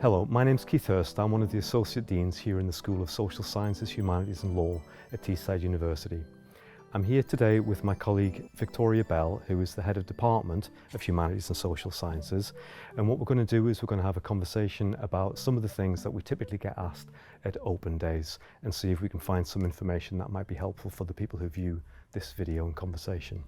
Hello, my name's Keith Hurst. I'm one of the Associate Deans here in the School of Social Sciences, Humanities and Law at Teesside University. I'm here today with my colleague Victoria Bell, who is the Head of Department of Humanities and Social Sciences. And what we're going to do is we're going to have a conversation about some of the things that we typically get asked at open days and see if we can find some information that might be helpful for the people who view this video and conversation.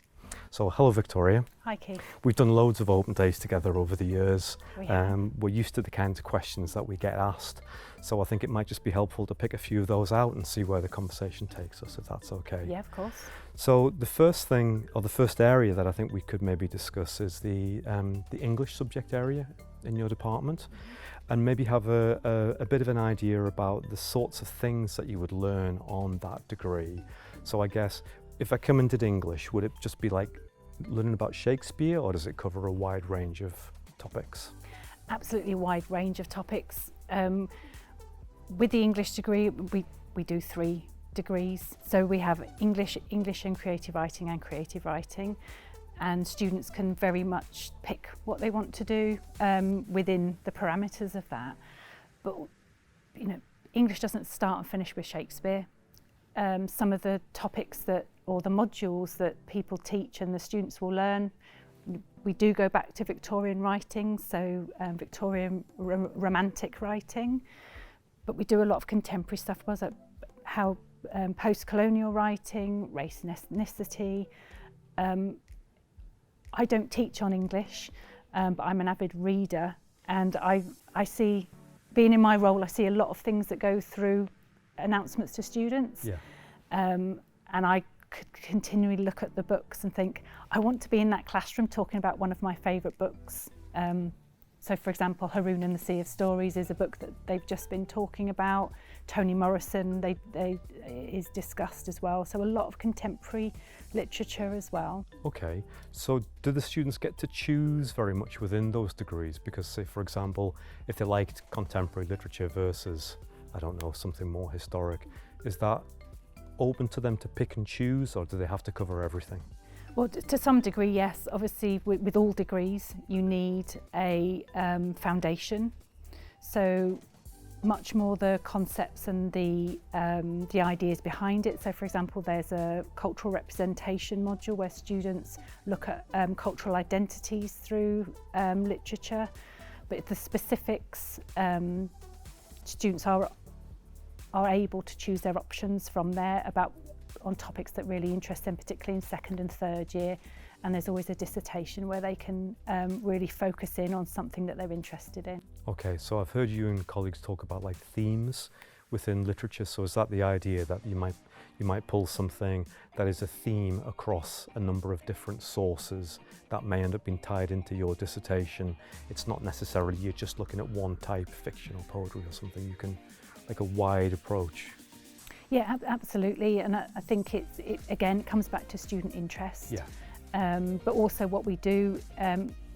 So, hello Victoria. Hi Keith. We've done loads of open days together over the years. We're used to the kinds of questions that we get asked. So I think it might just be helpful to pick a few of those out and see where the conversation takes us, if that's okay. Yeah, of course. So the first thing, or the first area that I think we could maybe discuss is the English subject area in your department, and maybe have a bit of an idea about the sorts of things that you would learn on that degree. So I guess if I come and did English, would it just be like learning about Shakespeare, or does it cover a wide range of topics? Absolutely a wide range of topics. With the English degree, we do 3 degrees. So we have English and creative writing and students can very much pick what they want to do within the parameters of that. But you know, English doesn't start and finish with Shakespeare. Some of the topics or the modules that people teach and the students will learn, we do go back to Victorian writing, so Victorian romantic writing, but we do a lot of contemporary stuff, how post-colonial writing, race and ethnicity. I don't teach on English, but I'm an avid reader, and I see, being in my role, I see a lot of things that go through announcements to students. Yeah. And I could continually look at the books and think, I want to be in that classroom talking about one of my favourite books. So for example, Haroun and the Sea of Stories is a book that they've just been talking about. Toni Morrison is discussed as well. So a lot of contemporary literature as well. Okay, so do the students get to choose very much within those degrees? Because say for example, if they liked contemporary literature versus, I don't know, something more historic, is that open to them to pick and choose, or do they have to cover everything? Well, to some degree, yes. Obviously, with all degrees, you need a foundation. So much more the concepts and the ideas behind it. So, for example, there's a cultural representation module where students look at cultural identities through literature, but the specifics, students are able to choose their options from there on topics that really interest them, particularly in 2nd and 3rd year. And there's always a dissertation where they can really focus in on something that they're interested in. Okay, so I've heard you and colleagues talk about like themes within literature. So is that the idea that you might pull something that is a theme across a number of different sources that may end up being tied into your dissertation? It's not necessarily you're just looking at one type, fiction or poetry or something. You can, like a wide approach. Yeah, absolutely, and I think it again comes back to student interest. Yeah. But also what we do,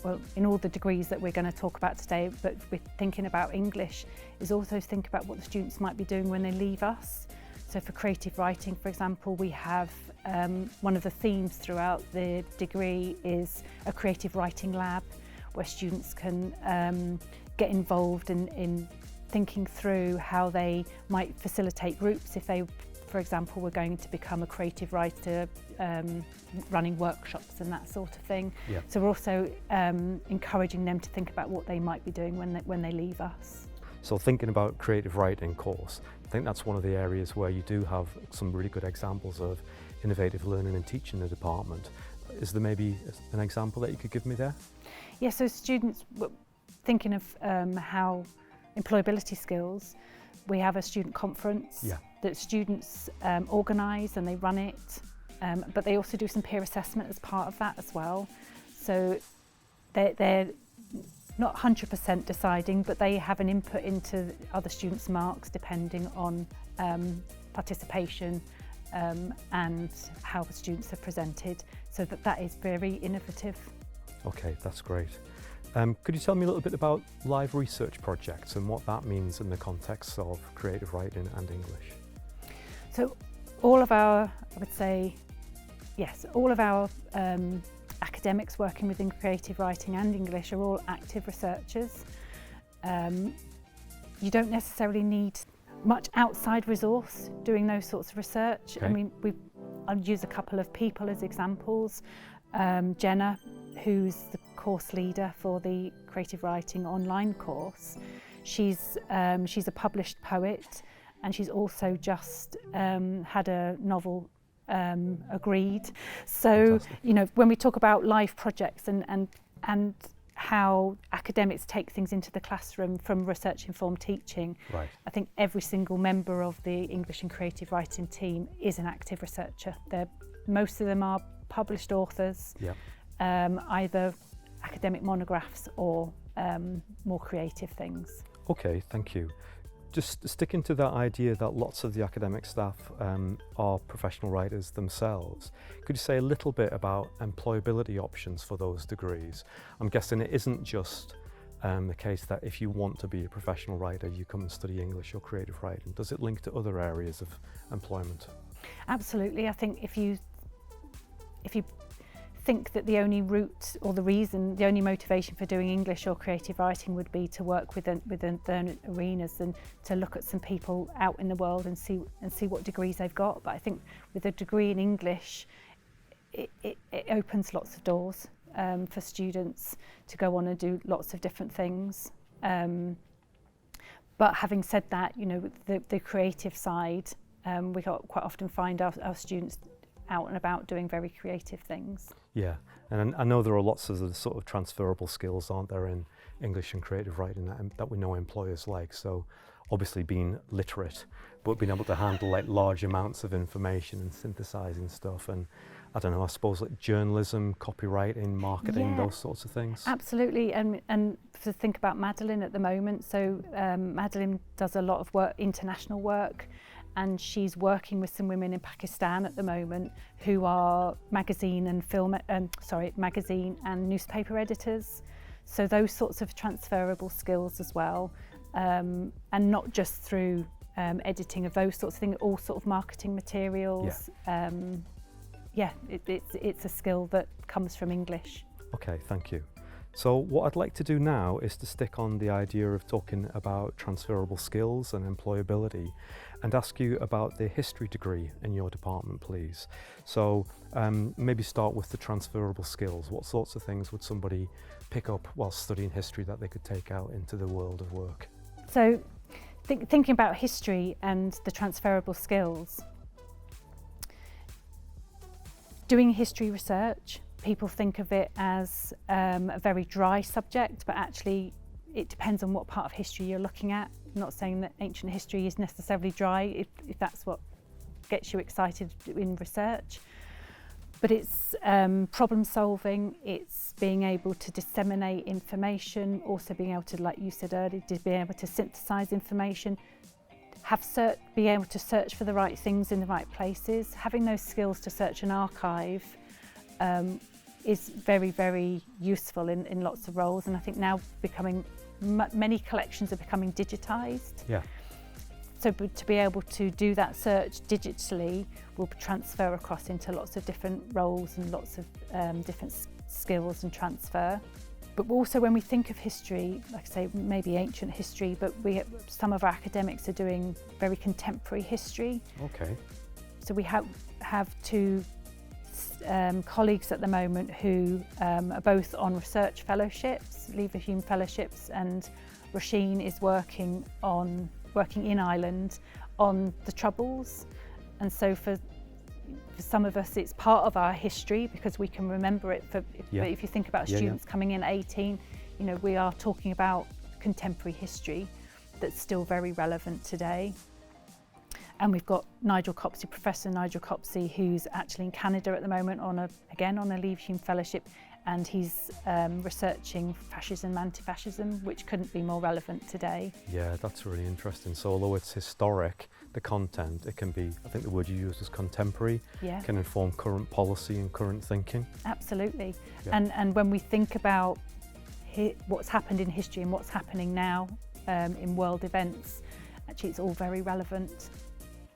well, in all the degrees that we're going to talk about today, but with thinking about English, is also think about what the students might be doing when they leave us. So for creative writing, for example, we have one of the themes throughout the degree is a creative writing lab, where students can get involved in thinking through how they might facilitate groups if they, for example, were going to become a creative writer, running workshops and that sort of thing. Yeah. So we're also encouraging them to think about what they might be doing when they leave us. So thinking about creative writing course, I think that's one of the areas where you do have some really good examples of innovative learning and teaching in the department. Is there maybe an example that you could give me there? Yeah, so students, thinking of how employability skills, we have a student conference that students organise and they run it, but they also do some peer assessment as part of that as well. So they're not 100% deciding, but they have an input into other students' marks depending on participation and how the students are presented. So that is very innovative. Okay, that's great. Could you tell me a little bit about live research projects and what that means in the context of creative writing and English? So all of our, I would say, yes, all of our academics working within creative writing and English are all active researchers. you don't necessarily need much outside resource doing those sorts of research. Okay. I mean, I'll use a couple of people as examples. Jenna, who's the course leader for the creative writing online course, she's a published poet, and she's also just had a novel agreed. So, Fantastic. you know, when we talk about live projects and how academics take things into the classroom from research-informed teaching, Right. I think every single member of the English and creative writing team is an active researcher. Most of them are published authors, Yeah. either academic monographs or more creative things. Okay, thank you. Just sticking to that idea that lots of the academic staff are professional writers themselves, could you say a little bit about employability options for those degrees? I'm guessing it isn't just the case that if you want to be a professional writer, you come and study English or creative writing. Does it link to other areas of employment? Absolutely. I think if you think that the only route or the only motivation for doing English or creative writing would be to work within the arenas and to look at some people out in the world and see what degrees they've got. But I think with a degree in English, it opens lots of doors for students to go on and do lots of different things. But having said that, you know, the creative side, we quite often find our students out and about doing very creative things. Yeah, and I know there are lots of the sort of transferable skills, aren't there, in English and creative writing that we know employers like. So obviously being literate, but being able to handle like large amounts of information and synthesizing stuff, and I don't know, I suppose like journalism, copywriting, marketing, those sorts of things. Absolutely, and to think about Madeline at the moment, so Madeline does a lot of work, international work, and she's working with some women in Pakistan at the moment who are magazine and newspaper editors. So those sorts of transferable skills as well, and not just through editing of those sorts of things, all sort of marketing materials. It's a skill that comes from English. Okay, thank you. So what I'd like to do now is to stick on the idea of talking about transferable skills and employability and ask you about the history degree in your department, please. So maybe start with the transferable skills. What sorts of things would somebody pick up while studying history that they could take out into the world of work? So thinking about history and the transferable skills, doing history research, people think of it as a very dry subject, but actually it depends on what part of history you're looking at. I'm not saying that ancient history is necessarily dry, if that's what gets you excited in research. But it's problem solving, it's being able to disseminate information, also being able to, like you said earlier, to be able to synthesize information, be able to search for the right things in the right places. Having those skills to search an archive is very, very useful in lots of roles, and I think now many collections are becoming digitized. Yeah. So to be able to do that search digitally will transfer across into lots of different roles and lots of different skills and transfer. But also when we think of history, like I say, maybe ancient history, but some of our academics are doing very contemporary history. Okay. So we have two colleagues at the moment who are both on research fellowships, Leverhulme fellowships, and Roisin is working in Ireland on the Troubles. And so for some of us it's part of our history because we can remember it. If you think about students coming in at 18, you know, we are talking about contemporary history that's still very relevant today. And we've got Professor Nigel Copsey, who's actually in Canada at the moment on a Leverhulme fellowship, and he's researching fascism and anti-fascism, which couldn't be more relevant today. Yeah, that's really interesting. So although it's historic, the content, it can be, I think the word you used was contemporary, can inform current policy and current thinking. Absolutely. Yeah. And when we think about what's happened in history and what's happening now in world events, actually it's all very relevant.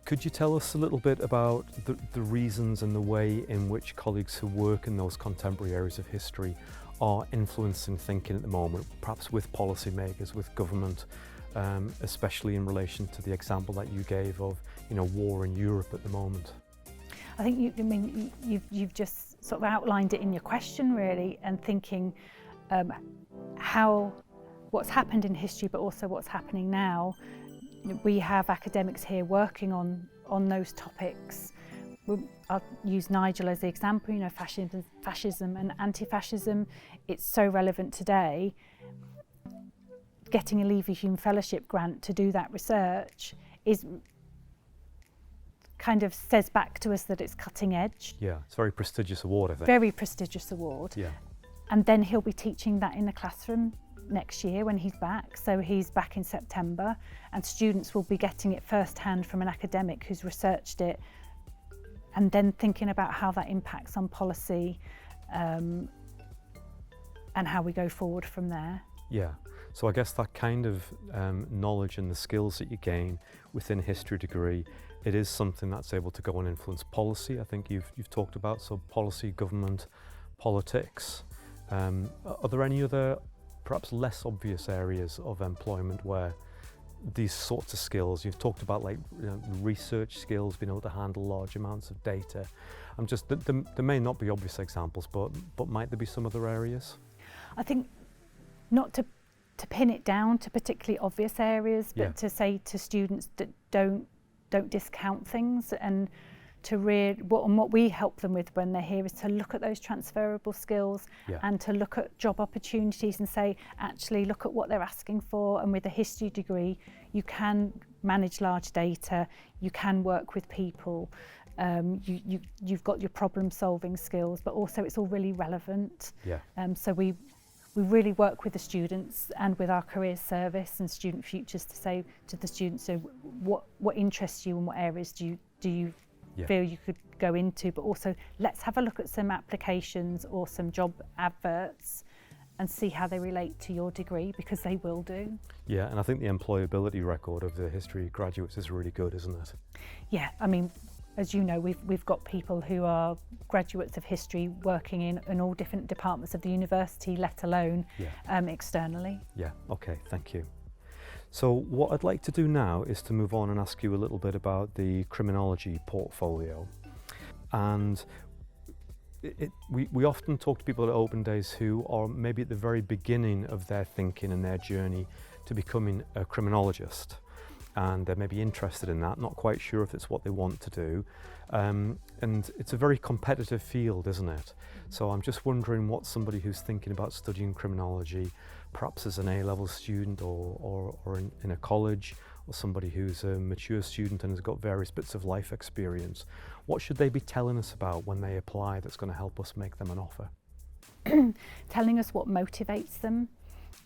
Could you tell us a little bit about the reasons and the way in which colleagues who work in those contemporary areas of history are influencing thinking at the moment, perhaps with policymakers, with government, especially in relation to the example that you gave of, war in Europe at the moment? I think you've just sort of outlined it in your question really, and thinking what's happened in history, but also what's happening now. We have academics here working on those topics. I'll use Nigel as the example, fascism and anti-fascism. It's so relevant today. Getting a Leverhulme Fellowship grant to do that research kind of says back to us that it's cutting edge. Yeah, it's a very prestigious award, I think. Very prestigious award. Yeah. And then he'll be teaching that in the classroom next year when he's back. So he's back in September, and students will be getting it firsthand from an academic who's researched it, and then thinking about how that impacts on policy and how we go forward from there. Yeah, so I guess that kind of knowledge and the skills that you gain within a history degree, it is something that's able to go and influence policy. I think you've talked about, so policy, government, politics. Are there any other perhaps less obvious areas of employment where these sorts of skills, you've talked about research skills, being able to handle large amounts of data. There may not be obvious examples, but might there be some other areas? I think not to pin it down to particularly obvious areas, but to say to students that don't discount things, and to what we help them with when they're here is to look at those transferable skills and to look at job opportunities and say, actually look at what they're asking for, and with a history degree you can manage large data, you can work with people, you've got your problem solving skills, but also it's all really relevant. So we really work with the students and with our careers service and student futures to say to the students, so what interests you and what areas do you feel you could go into, but also let's have a look at some applications or some job adverts and see how they relate to your degree, because they will do. Yeah, and I think the employability record of the history graduates is really good, isn't it? Yeah, I mean, as you know, we've got people who are graduates of history working in all different departments of the university, let alone externally. Yeah, okay, thank you. So what I'd like to do now is to move on and ask you a little bit about the Criminology Portfolio. And we often talk to people at Open Days who are maybe at the very beginning of their thinking and their journey to becoming a criminologist. And they're maybe interested in that, not quite sure if it's what they want to do. And it's a very competitive field, isn't it? So I'm just wondering what somebody who's thinking about studying criminology, perhaps as an A-level student or in a college, or somebody who's a mature student and has got various bits of life experience, what should they be telling us about when they apply that's going to help us make them an offer? Telling us what motivates them,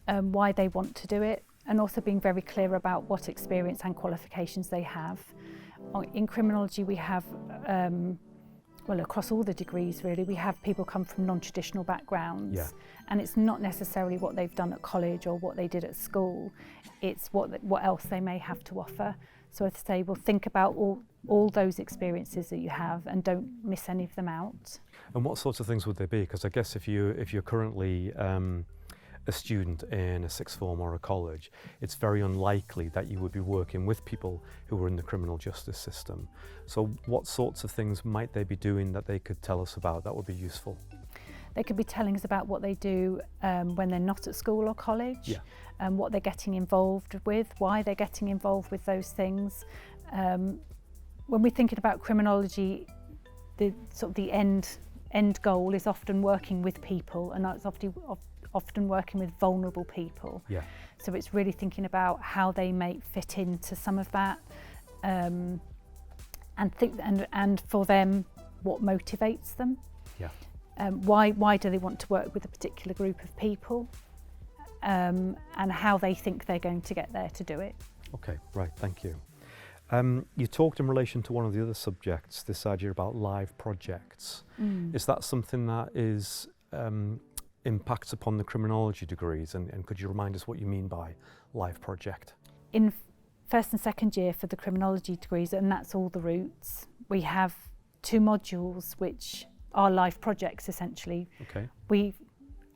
why they want to do it, and also being very clear about what experience and qualifications they have. In criminology we have, across all the degrees really, we have people come from non-traditional backgrounds, and it's not necessarily what they've done at college or what they did at school, it's what else they may have to offer. So I'd say, well, think about all those experiences that you have and don't miss any of them out. And what sorts of things would they be? Because I guess if you're currently a student in a sixth form or a college, it's very unlikely that you would be working with people who are in the criminal justice system. So what sorts of things might they be doing that they could tell us about that would be useful? They could be telling us about what they do when they're not at school or college, and what they're getting involved with, why they're getting involved with those things. When we're thinking about criminology, the end goal is often working with people, and that's often working with vulnerable people. So it's really thinking about how they may fit into some of that, and for them what motivates them. Why do they want to work with a particular group of people, and how they think they're going to get there to do it. Okay, right, thank you. You talked in relation to one of the other subjects, this idea about live projects. Is that something that is impacts upon the criminology degrees, and could you remind us what you mean by live project? In first and second year for the criminology degrees, and that's all the routes, we have 2 modules which are live projects essentially. We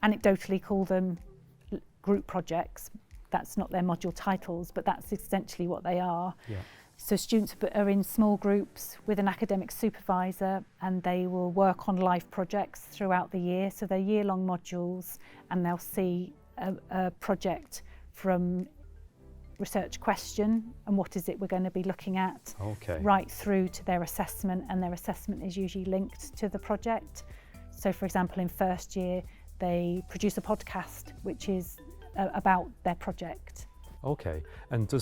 anecdotally call them group projects. that's not their module titles, but that's essentially what they are. Yeah. So students are in small groups with an academic supervisor, and they will work on life projects throughout the year. So they're year-long modules, and they'll see a project from research question and what is it we're going to be looking at, right through to their assessment, and their assessment is usually linked to the project. So for example, in first year they produce a podcast which is about their project. Okay, and do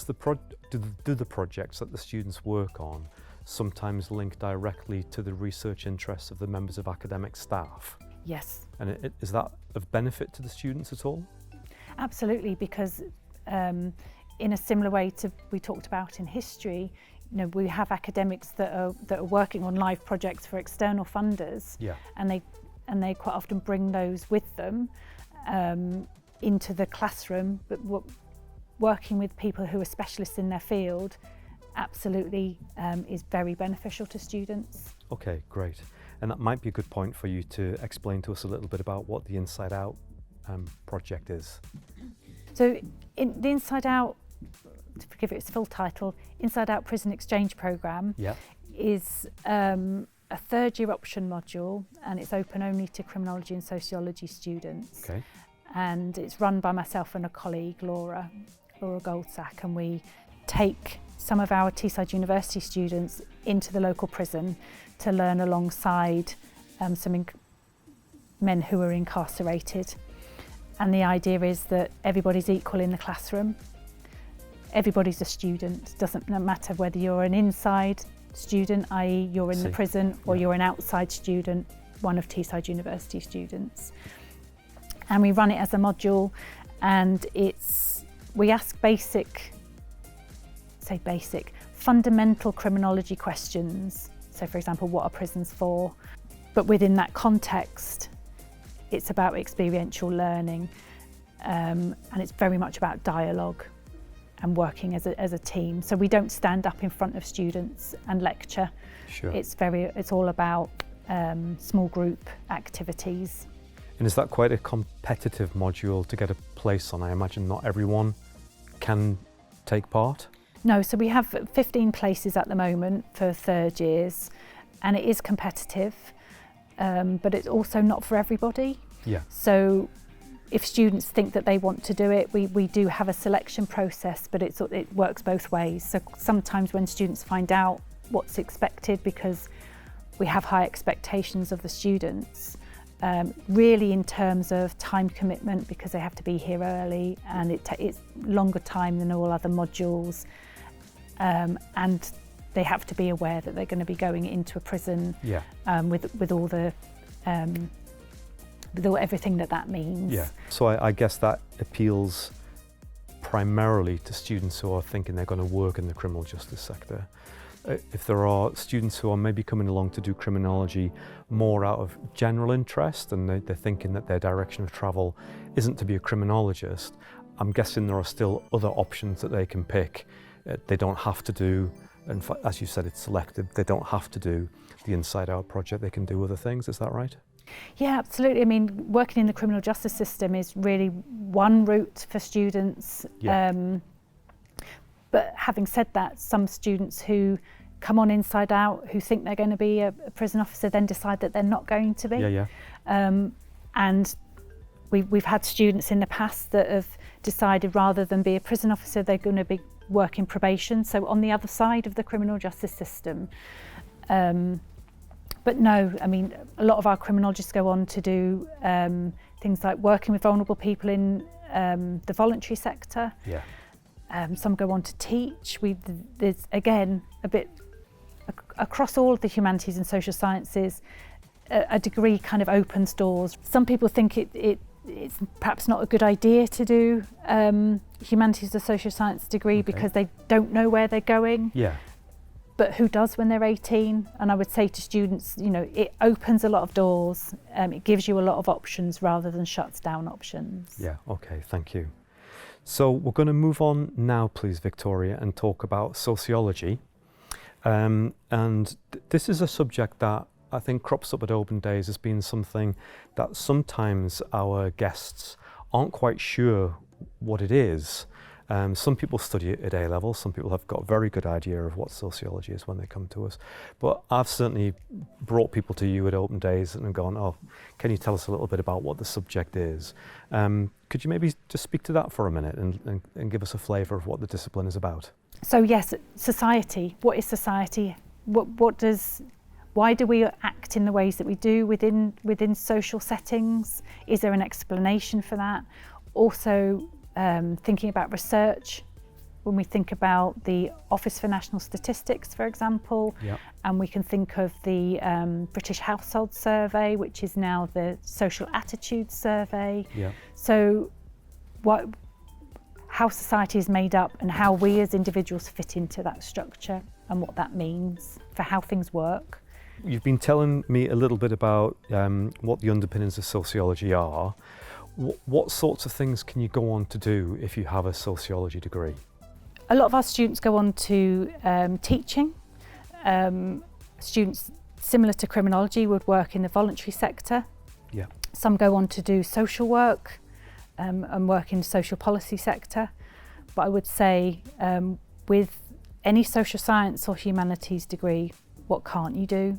the projects that the students work on sometimes link directly to the research interests of the members of academic staff? Yes. And is that of benefit to the students at all? Absolutely, because in a similar way to we talked about in history, you know, we have academics that are working on live projects for external funders, yeah. and they quite often bring those with them into the classroom, but working with people who are specialists in their field absolutely is very beneficial to students. Okay, great. And that might be a good point for you to explain to us a little bit about what the Inside Out project is. So the Inside Out, to give it its full title, Inside Out Prison Exchange Programme, yeah. is a third-year option module, and it's open only to criminology and sociology students. Okay. And it's run by myself and a colleague, Laura Goldsack, and we take some of our Teesside University students into the local prison to learn alongside some men who are incarcerated. And the idea is that everybody's equal in the classroom. Everybody's a student. Doesn't matter whether you're an inside student, i.e. you're in the prison, or you're an outside student, one of Teesside University students. And we run it as a module, and we ask fundamental criminology questions. So for example, what are prisons for? But within that context, it's about experiential learning, and it's very much about dialogue and working as a team. So we don't stand up in front of students and lecture. Sure. It's all about small group activities. And is that quite a competitive module to get a place on? I imagine not everyone can take part? No, so we have 15 places at the moment for third years, and it is competitive, but it's also not for everybody. Yeah. So if students think that they want to do it, we do have a selection process, but it works both ways. So sometimes when students find out what's expected, because we have high expectations of the students, really in terms of time commitment, because they have to be here early, and it's longer time than all other modules, and they have to be aware that they're going to be going into a prison, yeah. With all the with everything that means. Yeah. So I guess that appeals primarily to students who are thinking they're going to work in the criminal justice sector. If there are students who are maybe coming along to do criminology more out of general interest, and they're thinking that their direction of travel isn't to be a criminologist, I'm guessing there are still other options that they can pick. They don't have to do, and as you said, it's selected, they don't have to do the Inside Out project, they can do other things, is that right? Yeah, absolutely. I mean, working in the criminal justice system is really one route for students. Yeah. But having said that, some students who come on Inside Out, who think they're going to be a prison officer, then decide that they're not going to be. Yeah, yeah. And we've had students in the past that have decided rather than be a prison officer, they're going to be working probation, so on the other side of the criminal justice system. But no, I mean, a lot of our criminologists go on to do things like working with vulnerable people in the voluntary sector. Yeah. Some go on to teach. There's again a bit across all of the humanities and social sciences. A degree kind of opens doors. Some people think it's perhaps not a good idea to do humanities or social science degree because they don't know where they're going. Yeah. But who does when they're 18? And I would say to students, you know, it opens a lot of doors. It gives you a lot of options rather than shuts down options. Yeah. Okay. Thank you. So we're going to move on now, please, Victoria, and talk about sociology. This is a subject that I think crops up at Open Days as being something that sometimes our guests aren't quite sure what it is. Some people study it at A-level, some people have got a very good idea of what sociology is when they come to us. But I've certainly brought people to you at open days and gone, oh, can you tell us a little bit about what the subject is? Could you maybe just speak to that for a minute and give us a flavour of what the discipline is about? So yes, society. What is society? Why do we act in the ways that we do within social settings? Is there an explanation for that? Also, thinking about research, when we think about the Office for National Statistics, for example, Yep. and we can think of the British Household Survey, which is now the Social Attitudes Survey. Yeah. So how society is made up and how we as individuals fit into that structure and what that means for how things work. You've been telling me a little bit about what the underpinnings of sociology are. What sorts of things can you go on to do if you have a sociology degree? A lot of our students go on to teaching. Students similar to criminology would work in the voluntary sector. Yeah. Some go on to do social work and work in the social policy sector. But I would say with any social science or humanities degree, what can't you do?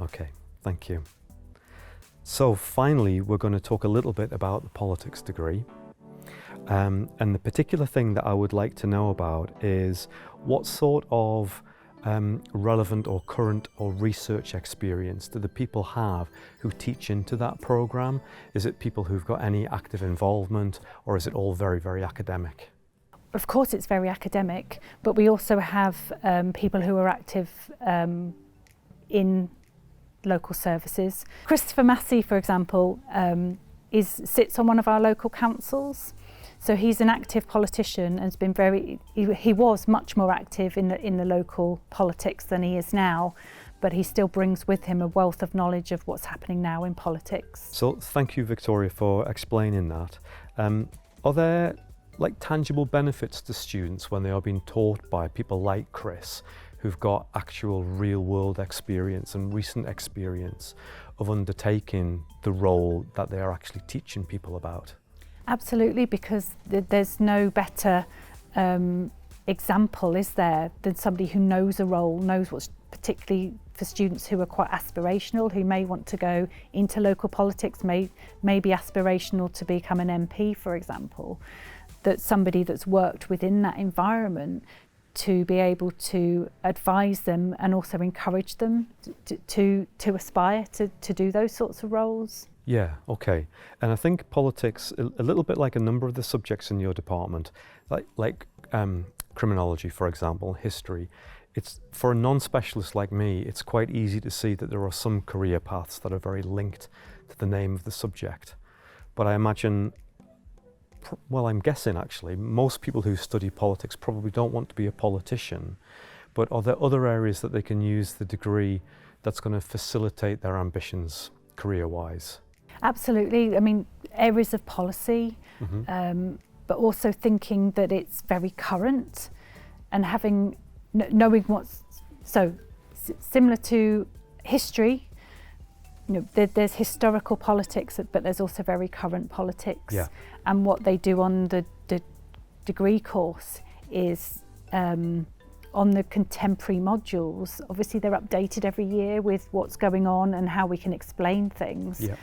Okay, thank you. So finally, we're going to talk a little bit about the politics degree. And the particular thing that I would like to know about is what sort of relevant or current or research experience do the people have who teach into that programme? Is it people who've got any active involvement, or is it all very, very academic? Of course it's very academic, but we also have people who are active in local services. Christopher Massey, for example, sits on one of our local councils. So he's an active politician and has been he was much more active in the local politics than he is now, but he still brings with him a wealth of knowledge of what's happening now in politics. So thank you, Victoria, for explaining that. Are there tangible benefits to students when they are being taught by people like Chris, who've got actual real world experience and recent experience of undertaking the role that they are actually teaching people about? Absolutely, because there's no better example, is there, than somebody who knows a role, knows what's particularly for students who are quite aspirational, who may want to go into local politics, may be aspirational to become an MP, for example, that somebody that's worked within that environment to be able to advise them and also encourage them to aspire to do those sorts of roles. Yeah, okay. And I think politics, a little bit like a number of the subjects in your department, like criminology, for example, history, it's for a non-specialist like me, it's quite easy to see that there are some career paths that are very linked to the name of the subject. But I imagine, well, I'm guessing actually, most people who study politics probably don't want to be a politician, but are there other areas that they can use the degree that's going to facilitate their ambitions career-wise? Absolutely. I mean, areas of policy, but also thinking that it's very current and knowing what's similar to history. There's historical politics, but there's also very current politics. Yeah. And what they do on the degree course is on the contemporary modules. Obviously, they're updated every year with what's going on and how we can explain things. Yeah.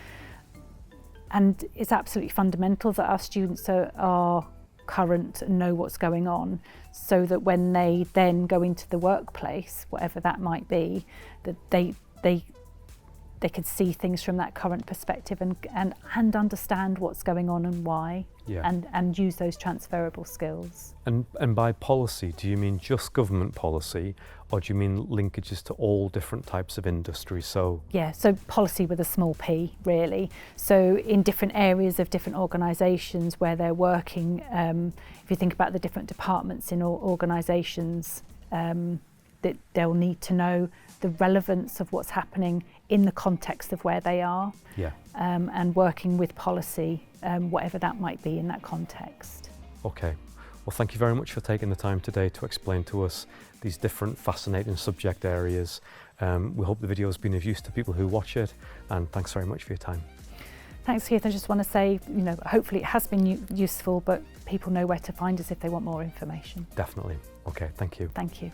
And it's absolutely fundamental that our students are current and know what's going on, so that when they then go into the workplace, whatever that might be, that they can see things from that current perspective and understand what's going on and why, Yeah. and use those transferable skills. And by policy, do you mean just government policy, or do you mean linkages to all different types of industry? So Policy with a small p, really. So in different areas of different organisations where they're working, if you think about the different departments in organisations, that they'll need to know the relevance of what's happening in the context of where they are, and working with policy, whatever that might be in that context. Okay. Well, thank you very much for taking the time today to explain to us these different fascinating subject areas. We hope the video has been of use to people who watch it, and thanks very much for your time. Thanks, Keith. I just want to say, hopefully it has been useful, but people know where to find us if they want more information. Definitely. Okay, thank you. Thank you.